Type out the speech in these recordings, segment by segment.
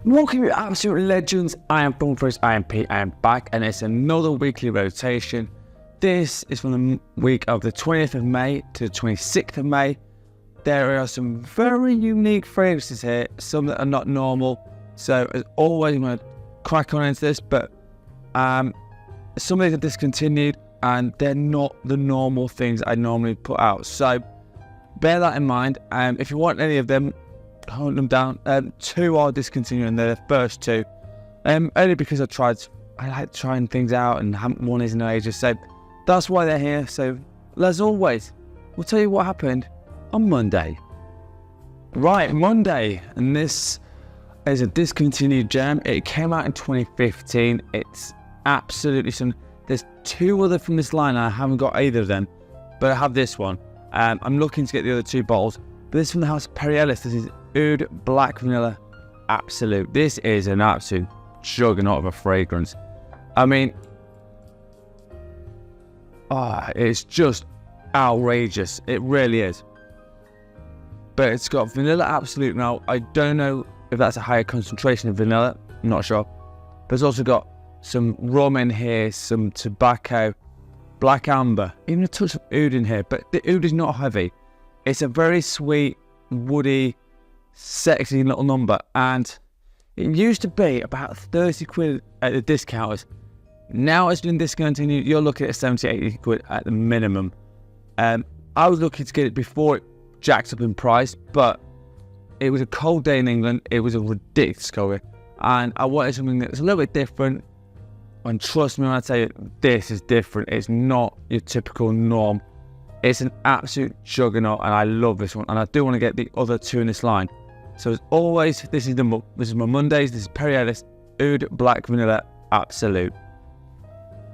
Welcome, you absolute legends. I am Thornfrist, I am Pete, I am back, and it's another weekly rotation. This is from the week of the 20th of May to the 26th of May. There are some very unique fragrances here, some that are not normal. So as always, I'm going to crack on into this, but some of these are discontinued and they're not the normal things I normally put out. So bear that in mind. If you want any of them, hold them down. Two are discontinuing, they're the first two. Only because I like trying things out and haven't worn these in ages. So that's why they're here. So as always, we'll tell you what happened on Monday. Right, Monday, and this is a discontinued gem. It came out in 2015. It's absolutely some. There's two other from this line, and I haven't got either of them, but I have this one. I'm looking to get the other two bottles, but this is from the house of Perry Ellis. This is Oud Black Vanilla Absolute. This is an absolute juggernaut of a fragrance. I mean, it's just outrageous. It really is. But it's got Vanilla Absolute now. I don't know if that's a higher concentration of vanilla. I'm not sure. But it's also got some rum in here, some tobacco, black amber, even a touch of oud in here. But the oud is not heavy. It's a very sweet, woody, sexy little number. And it used to be about 30 quid at the discounters. Now it's been discontinued. You're looking at 70, 80 quid at the minimum. I was looking to get it before it jacked up in price, but it was a cold day in England. It was a ridiculous cold, and I wanted something that was a little bit different. And trust me when I tell you, this is different. It's not your typical norm. It's an absolute juggernaut, and I love this one. And I do want to get the other two in this line. So as always, this is my Mondays. This is Perry Ellis Oud Black Vanilla Absolute.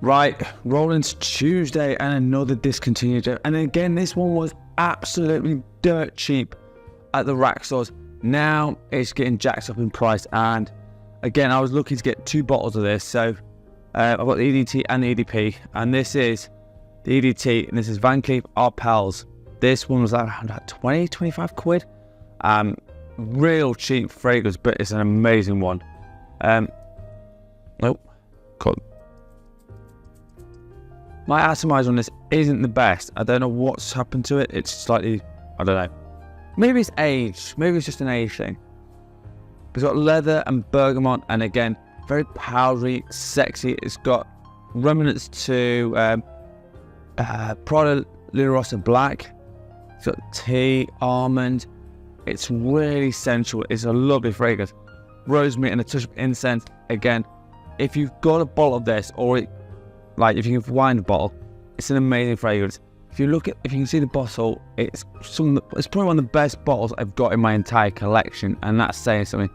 Right, rolling to Tuesday and another discontinued gem. And again, this one was absolutely dirt cheap at the rack stores. Now it's getting jacked up in price, and again, I was looking to get two bottles of this. So I've got the EDT and the EDP, and this is the EDT, and this is Van Cleef Arpels. This one was around 20, 25 quid. Real cheap fragrance, but it's an amazing one. Cool. My atomizer on this isn't the best. I don't know what's happened to it. It's slightly, I don't know. Maybe it's age. Maybe it's just an age thing. It's got leather and bergamot, and again, very powdery, sexy. It's got remnants to Prada Luna Rossa Black. It's got tea, almond. It's really sensual. It's a lovely fragrance. Rosemary and a touch of incense. Again, if you've got a bottle of this, or if you can find a bottle, it's an amazing fragrance. If you can see the bottle, it's probably one of the best bottles I've got in my entire collection, and that's saying something.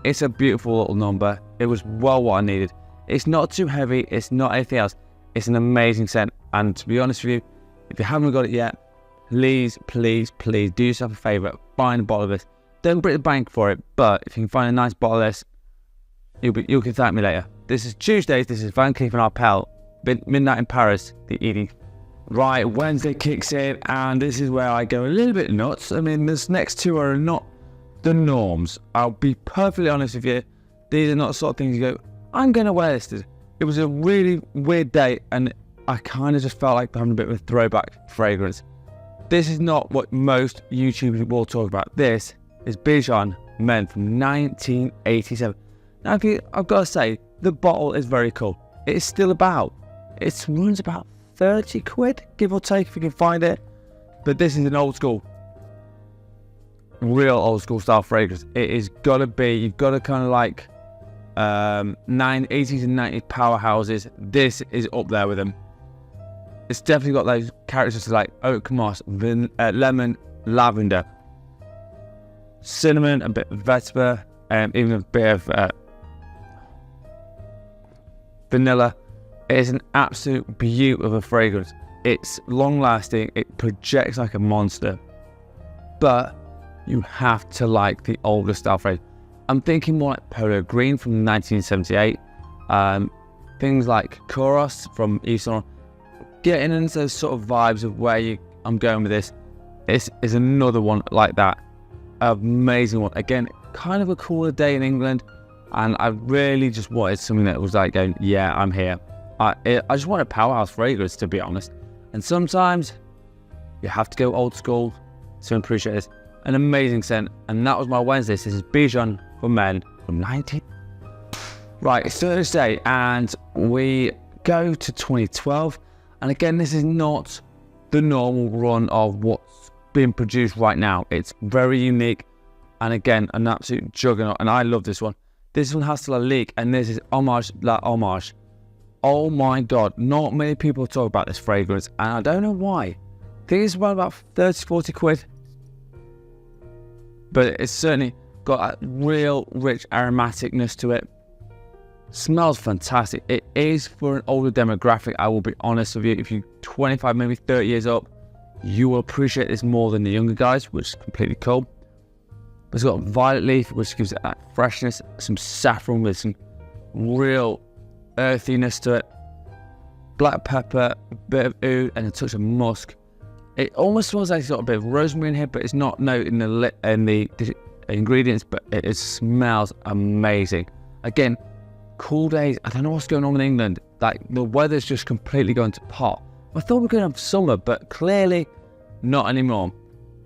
It's a beautiful little number. It was well what I needed. It's not too heavy. It's not anything else. It's an amazing scent. And to be honest with you, if you haven't got it yet, please, please, please do yourself a favour. Find a bottle of this. Don't break the bank for it, but if you can find a nice bottle of this, you can thank me later. This is Tuesdays. This is Van Cleef & Arpels. Midnight in Paris, the ED. Right, Wednesday kicks in, and this is where I go a little bit nuts. I mean, this next two are not the norms. I'll be perfectly honest with you. These are not the sort of things you go, I'm going to wear this. It was a really weird day, and I kind of just felt like having a bit of a throwback fragrance. This is not what most YouTubers will talk about. This is Bijan Men from 1987. Now, I've got to say, the bottle is very cool. It's still it runs about 30 quid, give or take, if you can find it. But this is an old school, real old school style fragrance. It is got to be, you've got to kind of like 80s and 90s powerhouses. This is up there with them. It's definitely got those characteristics like oak moss, lemon, lavender, cinnamon, a bit of vetiver, even a bit of vanilla. It is an absolute beauty of a fragrance. It's long lasting, it projects like a monster, but you have to like the older style fragrance. I'm thinking more like Polo Green from 1978, things like Koros from Yves Saint Laurent, getting into those sort of vibes of where I'm going with this. is another one like that. Amazing one. Again, kind of a cooler day in England, and I really just wanted something that was like going, yeah, I'm here. I just want a powerhouse fragrance, to be honest. And sometimes you have to go old school to appreciate this. An amazing scent, and that was my Wednesday. This is Bijan for Men from 19. Right, it's Thursday, and we go to 2012. And again, this is not the normal run of what's being produced right now. It's very unique, and again, an absolute juggernaut. And I love this one. This one has La Ligue, and this is Hommage La Hommage. Oh my God, not many people talk about this fragrance, and I don't know why. I think it's around about 30, 40 quid. But it's certainly got a real rich aromaticness to it. Smells fantastic. It is for an older demographic, I will be honest with you. If you're 25, maybe 30 years up, you will appreciate this more than the younger guys, which is completely cool. But it's got violet leaf, which gives it that freshness, some saffron with some real earthiness to it, black pepper, a bit of oud, and a touch of musk. It almost smells like it's got a bit of rosemary in here, but it's not in the ingredients, but it smells amazing. Again, cool days. I don't know what's going on in England. Like, the weather's just completely going to pot. I thought we were going to have summer, but clearly not anymore.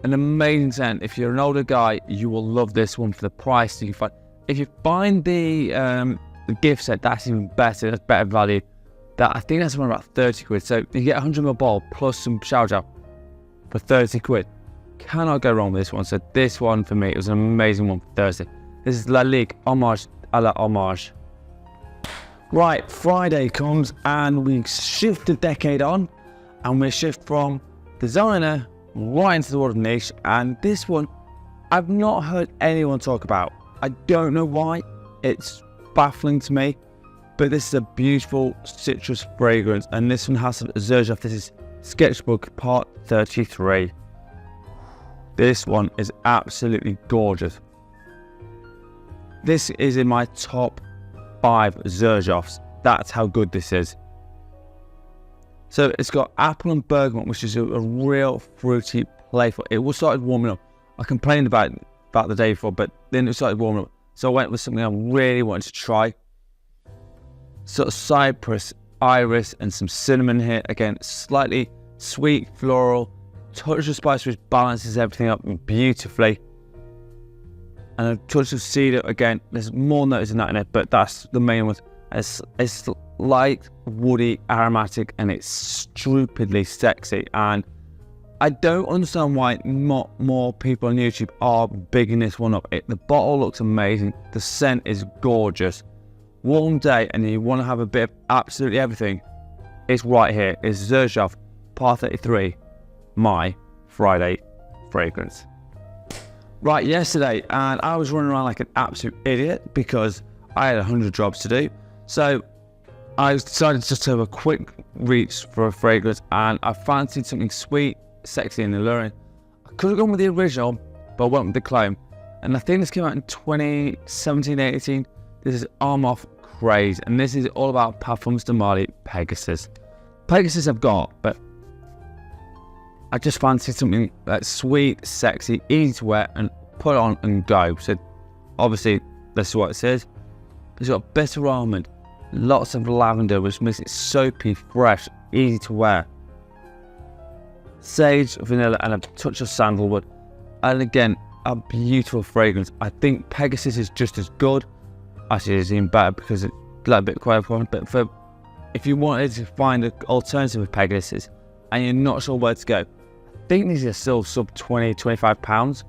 An amazing scent. If you're an older guy, you will love this one for the price that you find. If you find the gift set, that's even better. That's better value. I think that's around about 30 quid. So you get 100ml bottle plus some shower gel for 30 quid. Cannot go wrong with this one. So this one for me, it was an amazing one for Thursday. This is La Ligue Hommage à la Hommage. Right, Friday comes and we shift the decade on, and we shift from designer right into the world of niche. And this one, I've not heard anyone talk about. I don't know why. It's baffling to me, but this is a beautiful citrus fragrance, and this one has some Xerjoff. This is Sketchbook Part 33. This one is absolutely gorgeous. This is in my top 5 Xerjoffs. That's how good this is. So it's got apple and bergamot, which is a real fruity, playful. It was started warming up. I complained about the day before, but then it started warming up. So I went with something I really wanted to try. Sort of cypress, iris, and some cinnamon here. Again, slightly sweet, floral, touch of spice, which balances everything up beautifully. And a touch of cedar. Again, there's more notes than that in it, but that's the main one. It's light, woody, aromatic, and it's stupidly sexy. And I don't understand why not more people on YouTube are bigging this one up. The bottle looks amazing. The scent is gorgeous. Warm day and you want to have a bit of absolutely everything. It's right here. It's Xerjoff Part 33, my Friday fragrance. Right, yesterday, and I was running around like an absolute idiot because I had 100 jobs to do. So I decided just to have a quick reach for a fragrance, and I fancied something sweet, sexy, and alluring. I could have gone with the original, but I went with the clone. And I think this came out in 2017, 18. This is Armaf Craze, and this is all about Parfums de Marly Pegasus. Pegasus I've got, but I just fancied something that's sweet, sexy, easy to wear, and put on and go. So obviously, this is what it says. It's got bitter almond, lots of lavender, which makes it soapy, fresh, easy to wear. Sage, vanilla, and a touch of sandalwood. And again, a beautiful fragrance. I think Pegasus is just as good. Actually, it's even better because it's a little bit quiet for one. But if you wanted to find an alternative of Pegasus and you're not sure where to go, I think these are still sub 20, 25 pounds,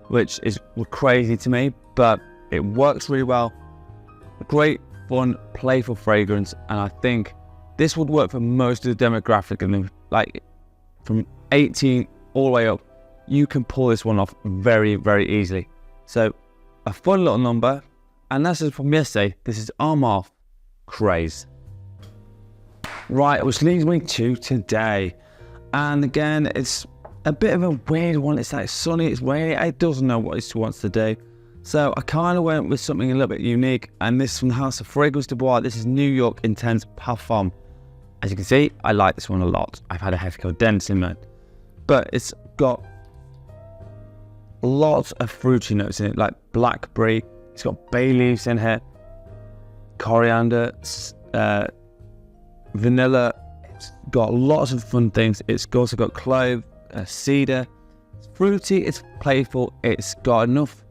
which is crazy to me, but it works really well. A great, fun, playful fragrance, and I think this would work for most of the demographic, and like from 18 all the way up, you can pull this one off very, very easily. So a fun little number, and that's just from yesterday. This is Armaf Craze. Right, which leads me to today, and again, it's a bit of a weird one. It's like sunny, it's rainy, it doesn't know what it wants to do. So I kind of went with something a little bit unique, and this from the House of Fragrance du Bois. This is New York Intense Parfum. As you can see, I like this one a lot. I've had a heavy coat dents in it, but it's got lots of fruity notes in it, like blackberry. It's got bay leaves in here, coriander, vanilla. It's got lots of fun things. It's also got clove, cedar. It's fruity, it's playful, it's got enough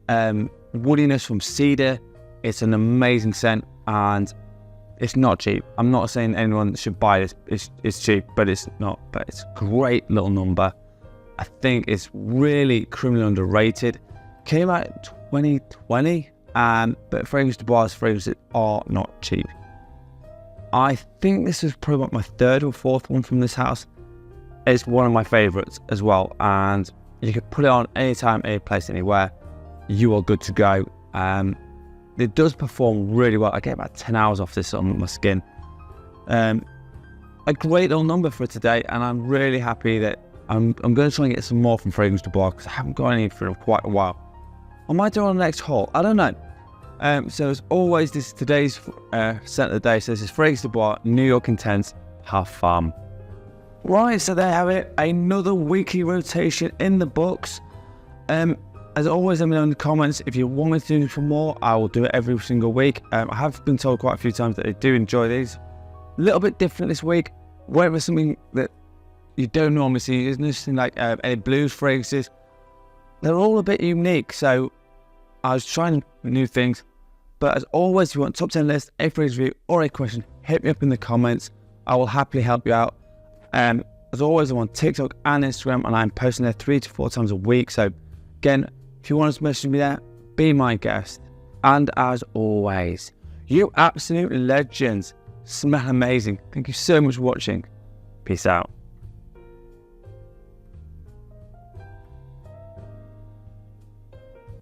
woodiness from cedar. It's an amazing scent, and it's not cheap. I'm not saying anyone should buy this. It's cheap, but it's not. But it's a great little number. I think it's really criminally underrated. Came out in 2020, but Fragrance Du Bois fragrances are not cheap. I think this is probably my third or fourth one from this house. It's one of my favourites as well, and you can put it on anytime, any place, anywhere. You are good to go. It does perform really well. I get about 10 hours off this on my skin. A great little number for today, and I'm really happy that I'm going to try and get some more from Fragrance Du Bois, because I haven't got any for quite a while. I might do it on the next haul. I don't know. So as always, this is today's scent of the day. So this is Fragrance Du Bois New York Intense Parfum. Right, so there you have it. Another weekly rotation in the books. As always, let me know in the comments if you want me to do for more. I will do it every single week. I have been told quite a few times that I do enjoy these. A little bit different this week. Went with something that you don't normally see. Isn't anything like any blues fragrances. They're all a bit unique, so I was trying new things. But as always, if you want top 10 list, a fragrance review, or a question, hit me up in the comments. I will happily help you out. As always, I'm on TikTok and Instagram, and I'm posting there 3 to 4 times a week. So again, if you want to message me there, be my guest. And as always, you absolute legends. Smell amazing. Thank you so much for watching. Peace out.